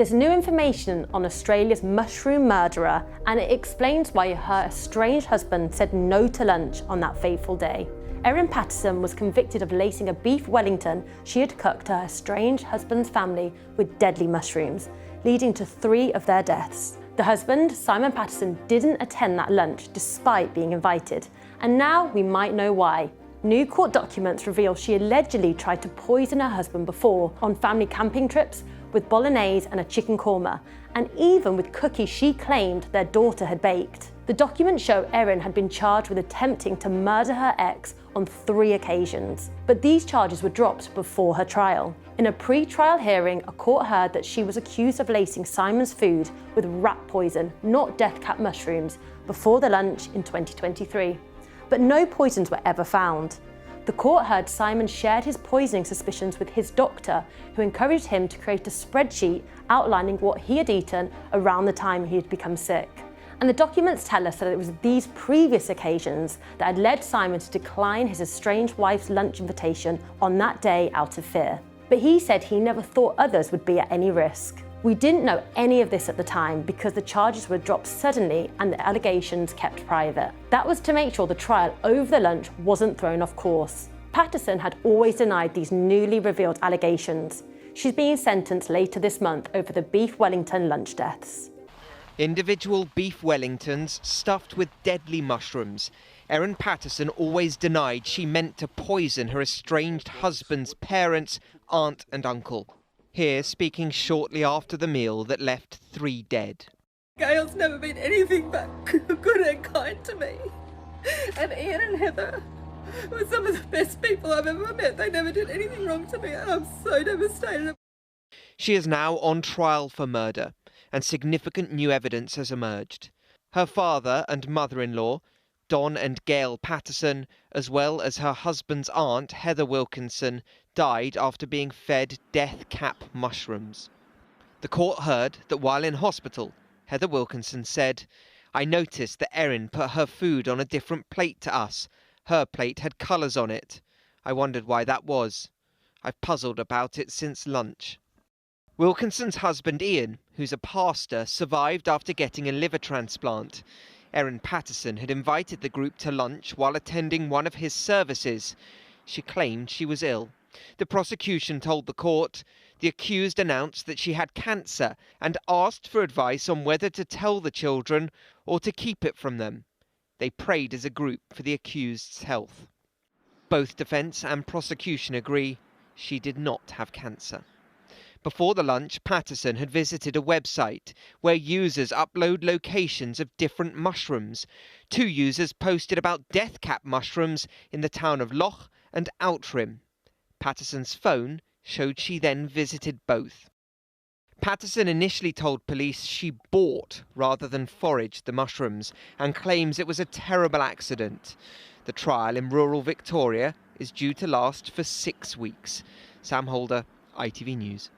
There's new information on Australia's mushroom murderer, and it explains why her estranged husband said no to lunch on that fateful day. Erin Patterson was convicted of lacing a beef Wellington she had cooked to her estranged husband's family with deadly mushrooms, leading to 3 of their deaths. The husband, Simon Patterson, didn't attend that lunch despite being invited, and now we might know why. New court documents reveal she allegedly tried to poison her husband before on family camping trips with bolognese and a chicken korma, and even with cookies she claimed their daughter had baked. The documents show Erin had been charged with attempting to murder her ex on 3 occasions, but these charges were dropped before her trial. In a pre-trial hearing, a court heard that she was accused of lacing Simon's food with rat poison, not death cap mushrooms, before the lunch in 2023. But no poisons were ever found. The court heard Simon shared his poisoning suspicions with his doctor, who encouraged him to create a spreadsheet outlining what he had eaten around the time he had become sick. And the documents tell us that it was these previous occasions that had led Simon to decline his estranged wife's lunch invitation on that day out of fear. But he said he never thought others would be at any risk. We didn't know any of this at the time because the charges were dropped suddenly and the allegations kept private. That was to make sure the trial over the lunch wasn't thrown off course. Patterson had always denied these newly revealed allegations. She's being sentenced later this month over the beef Wellington lunch deaths. Individual beef Wellingtons stuffed with deadly mushrooms. Erin Patterson always denied she meant to poison her estranged husband's parents, aunt and uncle. Here, speaking shortly after the meal that left 3 dead. Gail's never been anything but good and kind to me. And Ian and Heather were some of the best people I've ever met. They never did anything wrong to me, and I'm so devastated. She is now on trial for murder, and significant new evidence has emerged. Her father and mother-in-law, Don and Gail Patterson, as well as her husband's aunt, Heather Wilkinson, died after being fed death cap mushrooms. The court heard that while in hospital, Heather Wilkinson said, "I noticed that Erin put her food on a different plate to us. Her plate had colours on it. I wondered why that was. I've puzzled about it since lunch." Wilkinson's husband Ian, who's a pastor, survived after getting a liver transplant. Erin Patterson had invited the group to lunch while attending one of his services. She claimed she was ill. The prosecution told the court the accused announced that she had cancer and asked for advice on whether to tell the children or to keep it from them. They prayed as a group for the accused's health. Both defence and prosecution agree she did not have cancer. Before the lunch, Patterson had visited a website where users upload locations of different mushrooms. 2 users posted about death cap mushrooms in the town of Loch and Outrim. Patterson's phone showed she then visited both. Patterson initially told police she bought rather than foraged the mushrooms and claims it was a terrible accident. The trial in rural Victoria is due to last for 6 weeks. Sam Holder, ITV News.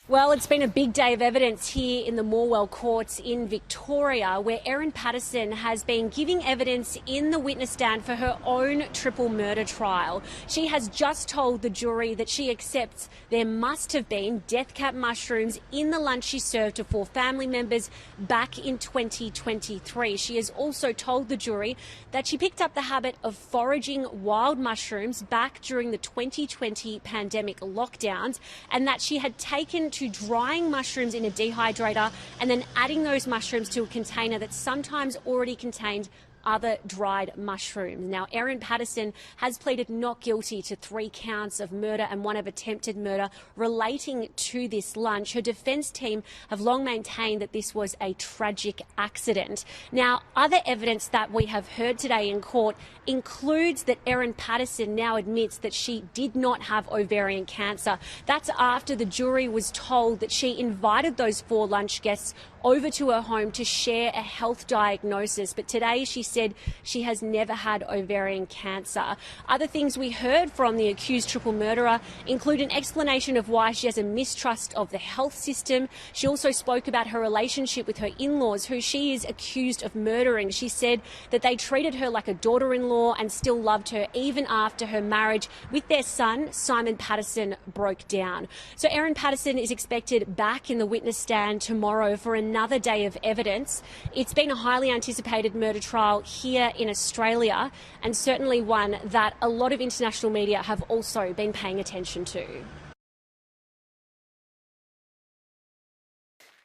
Well, it's been a big day of evidence here in the Morwell courts in Victoria, where Erin Patterson has been giving evidence in the witness stand for her own triple murder trial. She has just told the jury that she accepts there must have been death cap mushrooms in the lunch she served to 4 family members back in 2023. She has also told the jury that she picked up the habit of foraging wild mushrooms back during the 2020 pandemic lockdowns, and that she had taken to drying mushrooms in a dehydrator and then adding those mushrooms to a container that sometimes already contained other dried mushrooms. Now, Erin Patterson has pleaded not guilty to 3 counts of murder and 1 of attempted murder relating to this lunch. Her defence team have long maintained that this was a tragic accident. Now, other evidence that we have heard today in court includes that Erin Patterson now admits that she did not have ovarian cancer. That's after the jury was told that she invited those 4 lunch guests over to her home to share a health diagnosis. But today she said she has never had ovarian cancer. Other things we heard from the accused triple murderer include an explanation of why she has a mistrust of the health system. She also spoke about her relationship with her in-laws, who she is accused of murdering. She said that they treated her like a daughter-in-law and still loved her even after her marriage with their son, Simon Patterson, broke down. So Erin Patterson is expected back in the witness stand tomorrow for another day of evidence. It's been a highly anticipated murder trial here in Australia, and certainly one that a lot of international media have also been paying attention to.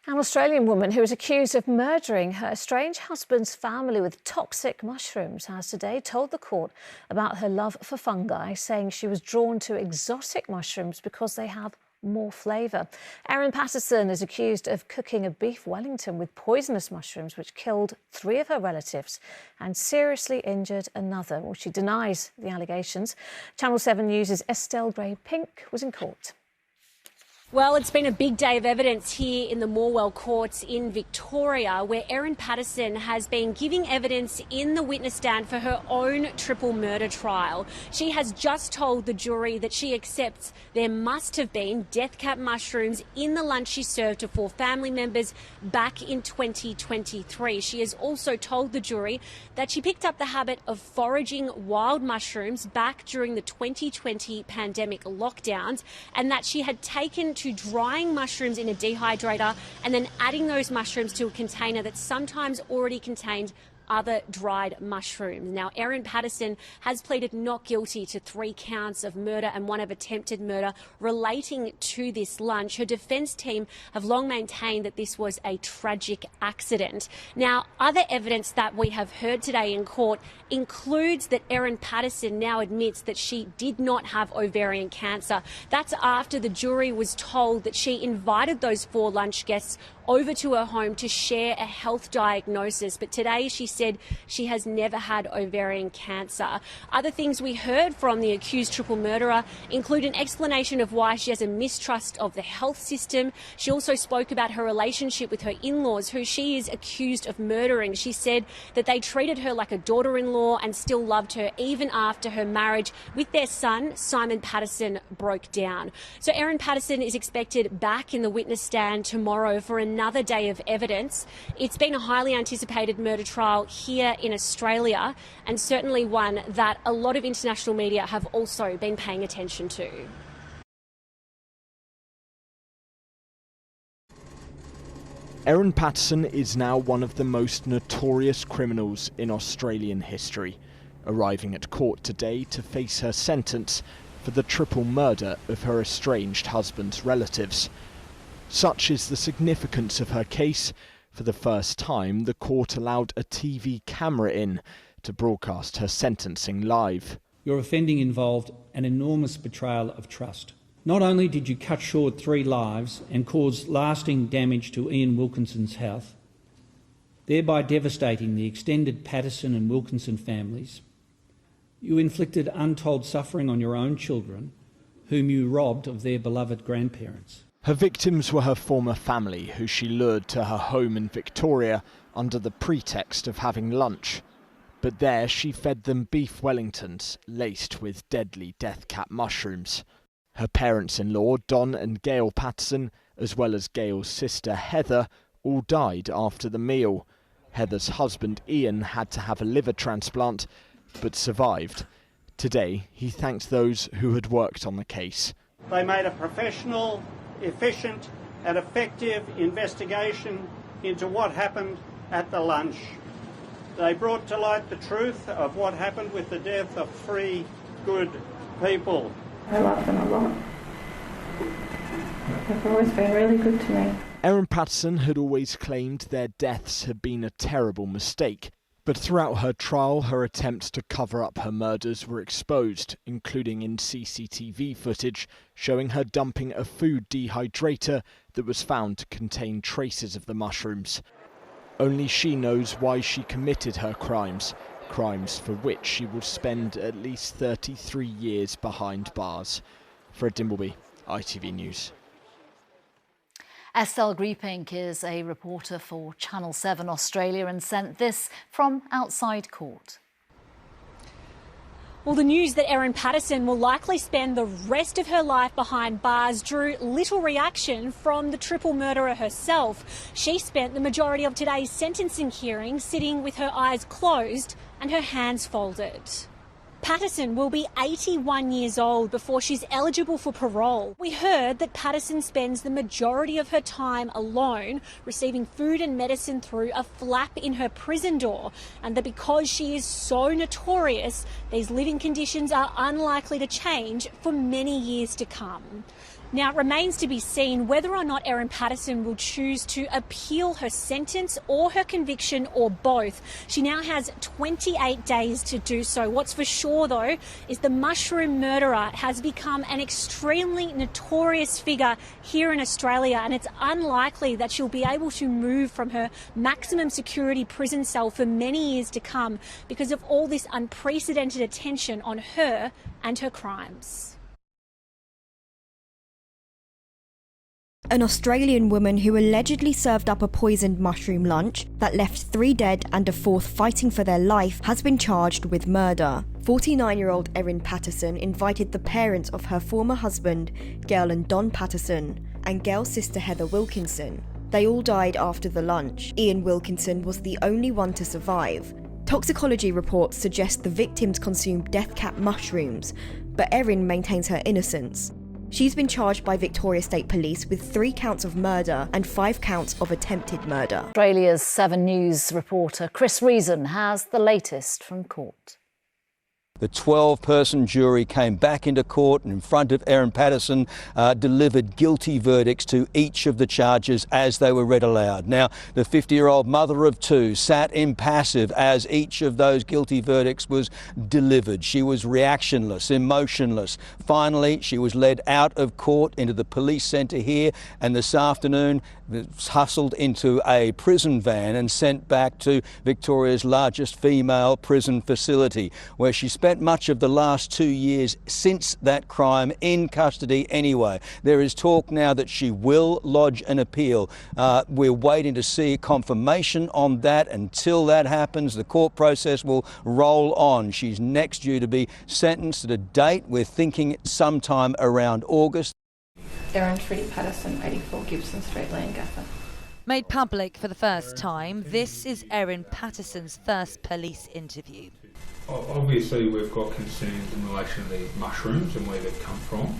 An Australian woman who is accused of murdering her estranged husband's family with toxic mushrooms has today told the court about her love for fungi, saying she was drawn to exotic mushrooms because they have more flavour. Erin Patterson is accused of cooking a beef Wellington with poisonous mushrooms, which killed 3 of her relatives and seriously injured another. Well, she denies the allegations. Channel 7 News' Estelle Gray-Pink was in court. Well, it's been a big day of evidence here in the Morwell courts in Victoria, where Erin Patterson has been giving evidence in the witness stand for her own triple murder trial. She has just told the jury that she accepts there must have been death cap mushrooms in the lunch she served to 4 family members back in 2023. She has also told the jury that she picked up the habit of foraging wild mushrooms back during the 2020 pandemic lockdowns, and that she had taken to drying mushrooms in a dehydrator and then adding those mushrooms to a container that sometimes already contained other dried mushrooms. Now, Erin Patterson has pleaded not guilty to 3 counts of murder and 1 of attempted murder relating to this lunch. Her defence team have long maintained that this was a tragic accident. Now, other evidence that we have heard today in court includes that Erin Patterson now admits that she did not have ovarian cancer. That's after the jury was told that she invited those 4 lunch guests over to her home to share a health diagnosis. But today she said she has never had ovarian cancer. Other things we heard from the accused triple murderer include an explanation of why she has a mistrust of the health system. She also spoke about her relationship with her in-laws, who she is accused of murdering. She said that they treated her like a daughter-in-law and still loved her even after her marriage with their son, Simon Patterson, broke down. So Erin Patterson is expected back in the witness stand tomorrow for another day of evidence. It's been a highly anticipated murder trial here in Australia, and certainly one that a lot of international media have also been paying attention to. Erin Patterson is now one of the most notorious criminals in Australian history, arriving at court today to face her sentence for the triple murder of her estranged husband's relatives. Such is the significance of her case. For the first time, the court allowed a TV camera in to broadcast her sentencing live. Your offending involved an enormous betrayal of trust. Not only did you cut short 3 lives and cause lasting damage to Ian Wilkinson's health, thereby devastating the extended Patterson and Wilkinson families, you inflicted untold suffering on your own children, whom you robbed of their beloved grandparents. Her victims were her former family, who she lured to her home in Victoria under the pretext of having lunch. But there she fed them beef Wellingtons laced with deadly death cap mushrooms. Her parents-in-law, Don and Gail Patterson, as well as Gail's sister Heather, all died after the meal. Heather's husband Ian had to have a liver transplant, but survived. Today he thanked those who had worked on the case. They made a professional, efficient and effective investigation into what happened at the lunch. They brought to light the truth of what happened with the death of 3 good people. I love them a lot. They've always been really good to me. Erin Patterson had always claimed their deaths had been a terrible mistake. But throughout her trial, her attempts to cover up her murders were exposed, including in CCTV footage showing her dumping a food dehydrator that was found to contain traces of the mushrooms. Only she knows why she committed her crimes, crimes for which she will spend at least 33 years behind bars. Fred Dimbleby, ITV News. Estelle Griepink is a reporter for Channel 7 Australia and sent this from outside court. Well, the news that Erin Patterson will likely spend the rest of her life behind bars drew little reaction from the triple murderer herself. She spent the majority of today's sentencing hearing sitting with her eyes closed and her hands folded. Patterson will be 81 years old before she's eligible for parole. We heard that Patterson spends the majority of her time alone, receiving food and medicine through a flap in her prison door, and that because she is so notorious, these living conditions are unlikely to change for many years to come. Now, it remains to be seen whether or not Erin Patterson will choose to appeal her sentence or her conviction or both. She now has 28 days to do so. What's for sure, though, is the mushroom murderer has become an extremely notorious figure here in Australia, and it's unlikely that she'll be able to move from her maximum security prison cell for many years to come because of all this unprecedented attention on her and her crimes. An Australian woman who allegedly served up a poisoned mushroom lunch that left 3 dead and a 4th fighting for their life has been charged with murder. 49-year-old Erin Patterson invited the parents of her former husband, Gail and Don Patterson, and Gail's sister Heather Wilkinson. They all died after the lunch. Ian Wilkinson was the only one to survive. Toxicology reports suggest the victims consumed death cap mushrooms, but Erin maintains her innocence. She's been charged by Victoria State Police with 3 counts of murder and 5 counts of attempted murder. Australia's 7 News reporter Chris Reason has the latest from court. The 12-person jury came back into court and in front of Erin Patterson delivered guilty verdicts to each of the charges as they were read aloud. Now, the 50-year-old mother of 2 sat impassive as each of those guilty verdicts was delivered. She was reactionless, emotionless. Finally, she was led out of court into the police centre here, and this afternoon hustled into a prison van and sent back to Victoria's largest female prison facility, where she spent much of the last 2 years since that crime in custody anyway. There is talk now that she will lodge an appeal. We're waiting to see confirmation on that. Until that happens, the court process will roll on. She's next due to be sentenced at a date we're thinking sometime around August. Erin Trudy Patterson, 84 Gibson Street, Leongatha. Made public for the first time, this is Erin Patterson's first police interview. Obviously, we've got concerns in relation to these mushrooms and where they've come from.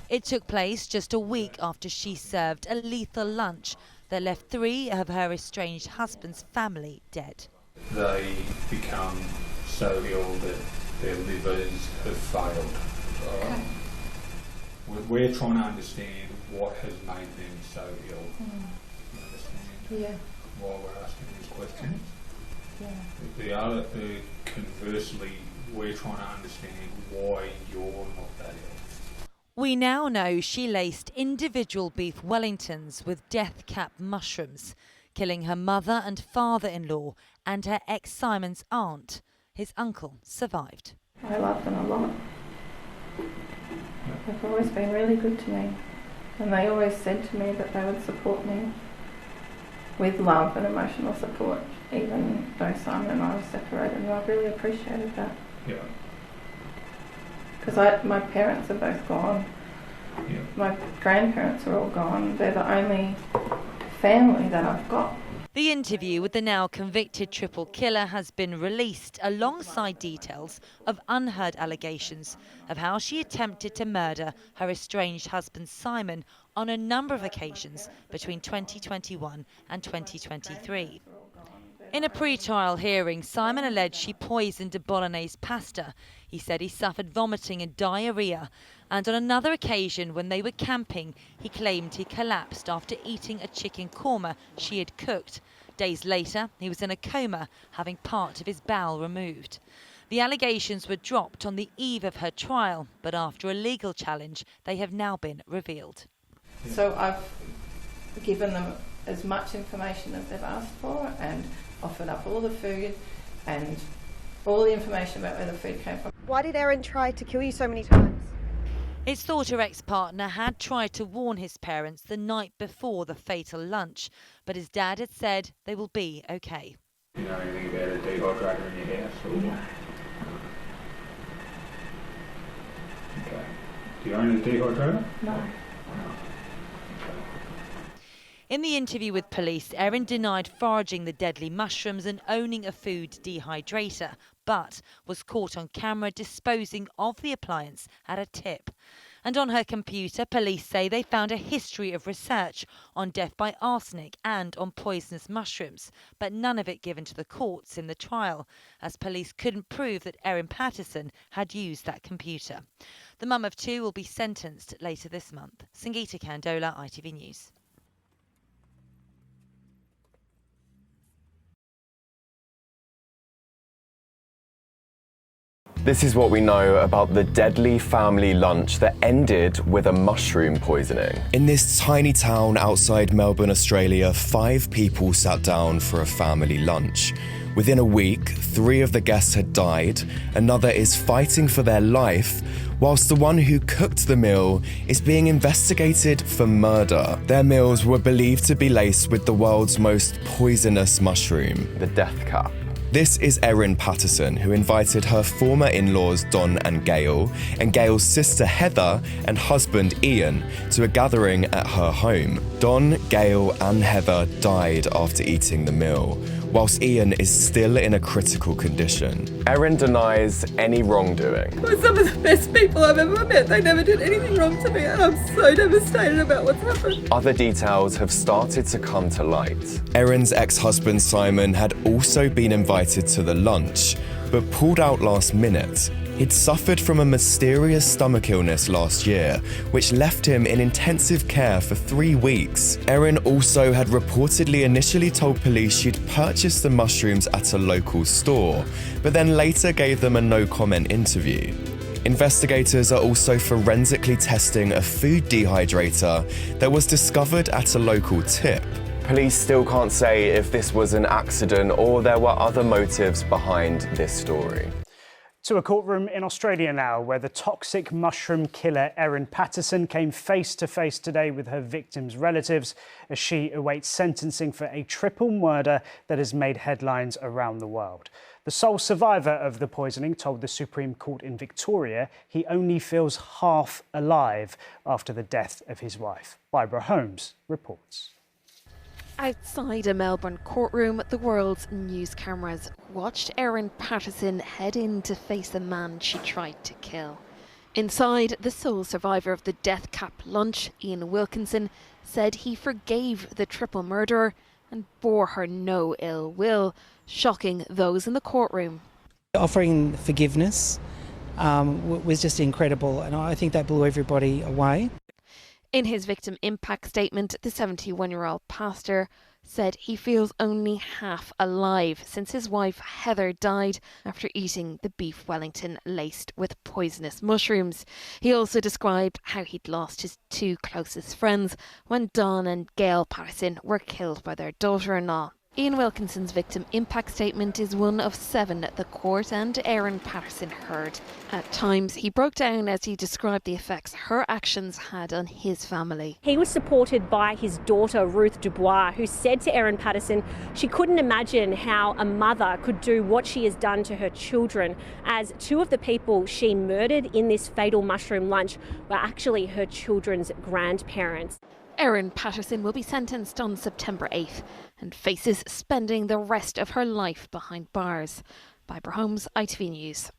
It took place just a week after she served a lethal lunch that left 3 of her estranged husband's family dead. They become so ill that their livers have failed. Okay. We're trying to understand what has made them so ill. You understand? Yeah. While we're asking these questions. Yeah. Conversely, we're trying to understand why you're not that ill. We now know she laced individual beef Wellingtons with death cap mushrooms, killing her mother and father-in-law and her ex-Simon's aunt. His uncle survived. I love them a lot. They've always been really good to me, and they always said to me that they would support me with love and emotional support, even though Simon and I were separated, and I really appreciated that. Yeah. Because my parents are both gone. Yeah. My grandparents are all gone. They're the only family that I've got. The interview with the now convicted triple killer has been released alongside details of unheard allegations of how she attempted to murder her estranged husband Simon on a number of occasions between 2021 and 2023. In a pre-trial hearing, Simon alleged she poisoned a bolognese pasta. He said he suffered vomiting and diarrhoea. And on another occasion, when they were camping, he claimed he collapsed after eating a chicken korma she had cooked. Days later, he was in a coma, having part of his bowel removed. The allegations were dropped on the eve of her trial, but after a legal challenge, they have now been revealed. So I've given them as much information as they've asked for and offered up all the food and all the information about where the food came from. Why did Erin try to kill you so many times? It's thought her ex-partner had tried to warn his parents the night before the fatal lunch, but his dad had said they will be okay. Do you know anything about a dehydrator in your house? Or? No. Okay. Do you own a dehydrator? No. In the interview with police, Erin denied foraging the deadly mushrooms and owning a food dehydrator, but was caught on camera disposing of the appliance at a tip. And on her computer, police say they found a history of research on death by arsenic and on poisonous mushrooms, but none of it given to the courts in the trial, as police couldn't prove that Erin Patterson had used that computer. The mum of two will be sentenced later this month. Sangeeta Kandola, ITV News. This is what we know about the deadly family lunch that ended with a mushroom poisoning. In this tiny town outside Melbourne, Australia, 5 people sat down for a family lunch. Within a week, 3 of the guests had died, another is fighting for their life, whilst the one who cooked the meal is being investigated for murder. Their meals were believed to be laced with the world's most poisonous mushroom, the death cap. This is Erin Patterson, who invited her former in-laws Don and Gail, and Gail's sister Heather and husband Ian to a gathering at her home. Don, Gail and Heather died after eating the meal, whilst Ian is still in a critical condition. Erin denies any wrongdoing. With some of the best people I've ever met, they never did anything wrong to me, and I'm so devastated about what's happened. Other details have started to come to light. Erin's ex-husband Simon had also been invited to the lunch, but pulled out last minute. He'd suffered from a mysterious stomach illness last year, which left him in intensive care for 3 weeks. Erin also had reportedly initially told police she'd purchased the mushrooms at a local store, but then later gave them a no-comment interview. Investigators are also forensically testing a food dehydrator that was discovered at a local tip. Police still can't say if this was an accident or there were other motives behind this story. To a courtroom in Australia now, where the toxic mushroom killer Erin Patterson came face to face today with her victims' relatives as she awaits sentencing for a triple murder that has made headlines around the world. The sole survivor of the poisoning told the Supreme Court in Victoria he only feels half alive after the death of his wife. Barbara Holmes reports. Outside a Melbourne courtroom, the world's news cameras watched Erin Patterson head in to face the man she tried to kill. Inside, the sole survivor of the death cap lunch, Ian Wilkinson, said he forgave the triple murderer and bore her no ill will, shocking those in the courtroom. Offering forgiveness was just incredible, and I think that blew everybody away. In his victim impact statement, the 71-year-old pastor said he feels only half alive since his wife Heather died after eating the beef Wellington laced with poisonous mushrooms. He also described how he'd lost his 2 closest friends when Don and Gail Patterson were killed by their daughter-in-law. Ian Wilkinson's victim impact statement is one of 7 the court and Erin Patterson heard. At times, he broke down as he described the effects her actions had on his family. He was supported by his daughter, Ruth Dubois, who said to Erin Patterson she couldn't imagine how a mother could do what she has done to her children, as 2 of the people she murdered in this fatal mushroom lunch were actually her children's grandparents. Erin Patterson will be sentenced on September 8th and faces spending the rest of her life behind bars. Barbara Holmes, ITV News.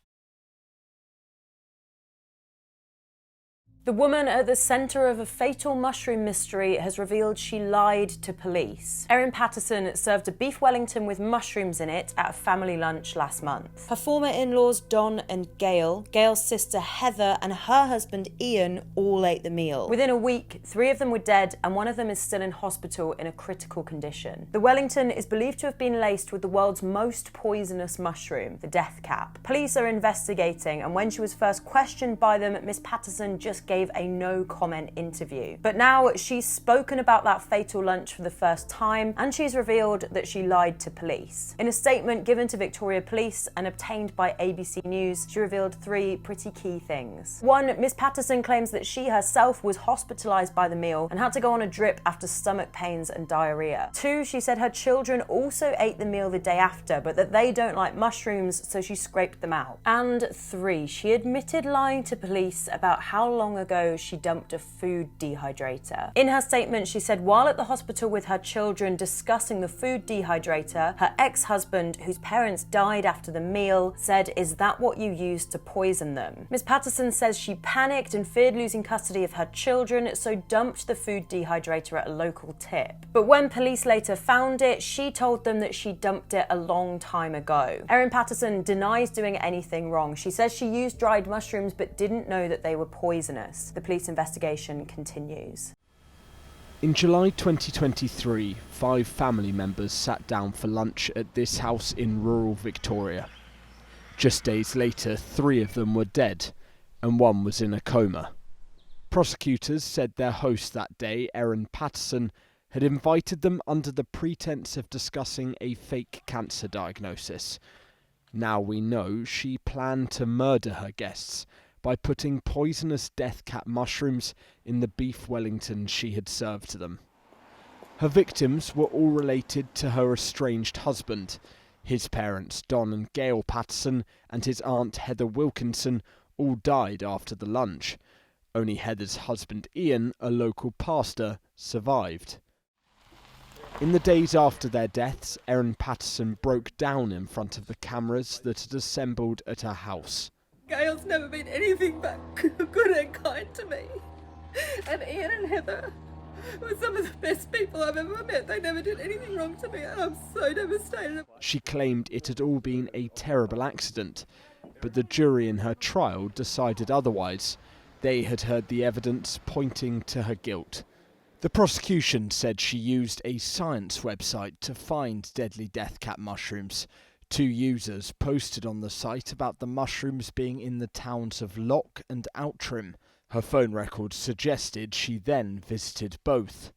The woman at the centre of a fatal mushroom mystery has revealed she lied to police. Erin Patterson served a beef Wellington with mushrooms in it at a family lunch last month. Her former in-laws Don and Gail, Gail's sister Heather and her husband Ian all ate the meal. Within a week, 3 of them were dead and one of them is still in hospital in a critical condition. The Wellington is believed to have been laced with the world's most poisonous mushroom, the death cap. Police are investigating, and when she was first questioned by them, Miss Patterson just gave gave a no-comment interview. But now she's spoken about that fatal lunch for the first time, and she's revealed that she lied to police. In a statement given to Victoria Police and obtained by ABC News, she revealed 3 pretty key things. 1, Miss Patterson claims that she herself was hospitalised by the meal and had to go on a drip after stomach pains and diarrhoea. 2, she said her children also ate the meal the day after, but that they don't like mushrooms, so she scraped them out. And 3, she admitted lying to police about how long ago she dumped a food dehydrator. In her statement, she said while at the hospital with her children discussing the food dehydrator, her ex-husband, whose parents died after the meal, said, "Is that what you used to poison them?" Ms. Patterson says she panicked and feared losing custody of her children, so dumped the food dehydrator at a local tip. But when police later found it, she told them that she dumped it a long time ago. Erin Patterson denies doing anything wrong. She says she used dried mushrooms but didn't know that they were poisonous. The police investigation continues. In July 2023, 5 family members sat down for lunch at this house in rural Victoria. Just days later, 3 of them were dead, and 1 was in a coma. Prosecutors said their host that day, Erin Patterson, had invited them under the pretense of discussing a fake cancer diagnosis. Now we know she planned to murder her guests by putting poisonous death cap mushrooms in the beef Wellington she had served to them. Her victims were all related to her estranged husband. His parents, Don and Gail Patterson, and his aunt Heather Wilkinson, all died after the lunch. Only Heather's husband Ian, a local pastor, survived. In the days after their deaths, Erin Patterson broke down in front of the cameras that had assembled at her house. Gail's never been anything but good and kind to me. And Ian and Heather were some of the best people I've ever met. They never did anything wrong to me, and I'm so devastated. She claimed it had all been a terrible accident, but the jury in her trial decided otherwise. They had heard the evidence pointing to her guilt. The prosecution said she used a science website to find deadly death cap mushrooms. 2 users posted on the site about the mushrooms being in the towns of Lock and Outram. Her phone records suggested she then visited both.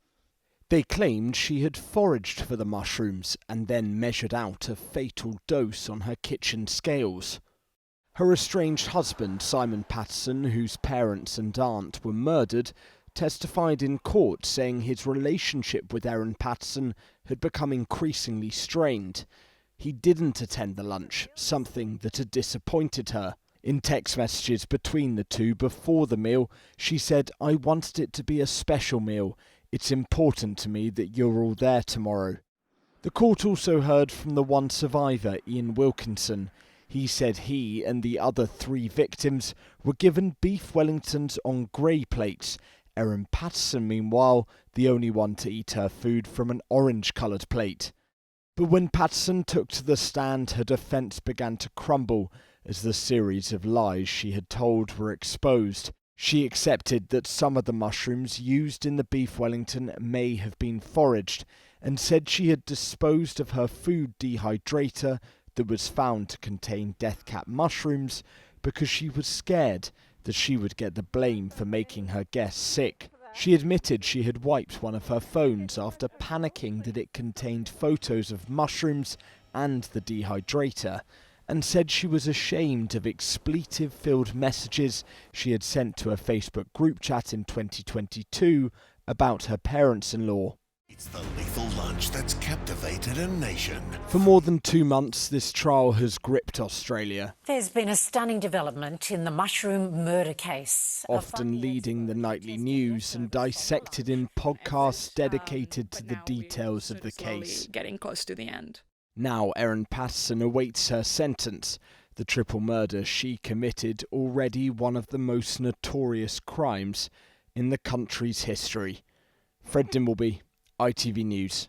They claimed she had foraged for the mushrooms and then measured out a fatal dose on her kitchen scales. Her estranged husband, Simon Patterson, whose parents and aunt were murdered, testified in court saying his relationship with Erin Patterson had become increasingly strained. He didn't attend the lunch, something that had disappointed her. In text messages between the two before the meal, she said, "I wanted it to be a special meal. It's important to me that you're all there tomorrow." The court also heard from the one survivor, Ian Wilkinson. He said he and the other 3 victims were given beef Wellingtons on grey plates. Erin Patterson, meanwhile, the only one to eat her food from an orange-coloured plate. But when Patterson took to the stand, her defence began to crumble as the series of lies she had told were exposed. She accepted that some of the mushrooms used in the beef Wellington may have been foraged, and said she had disposed of her food dehydrator that was found to contain death cap mushrooms because she was scared that she would get the blame for making her guests sick. She admitted she had wiped one of her phones after panicking that it contained photos of mushrooms and the dehydrator, and said she was ashamed of expletive-filled messages she had sent to a Facebook group chat in 2022 about her parents-in-law. It's the lethal lunch that's captivated a nation. For more than 2 months, this trial has gripped Australia. There's been a stunning development in the mushroom murder case. Often leading the nightly news and dissected in podcasts dedicated to the details of the case. Getting close to the end. Now Erin Patterson awaits her sentence. The triple murder she committed, already one of the most notorious crimes in the country's history. Fred Dimbleby, ITV News.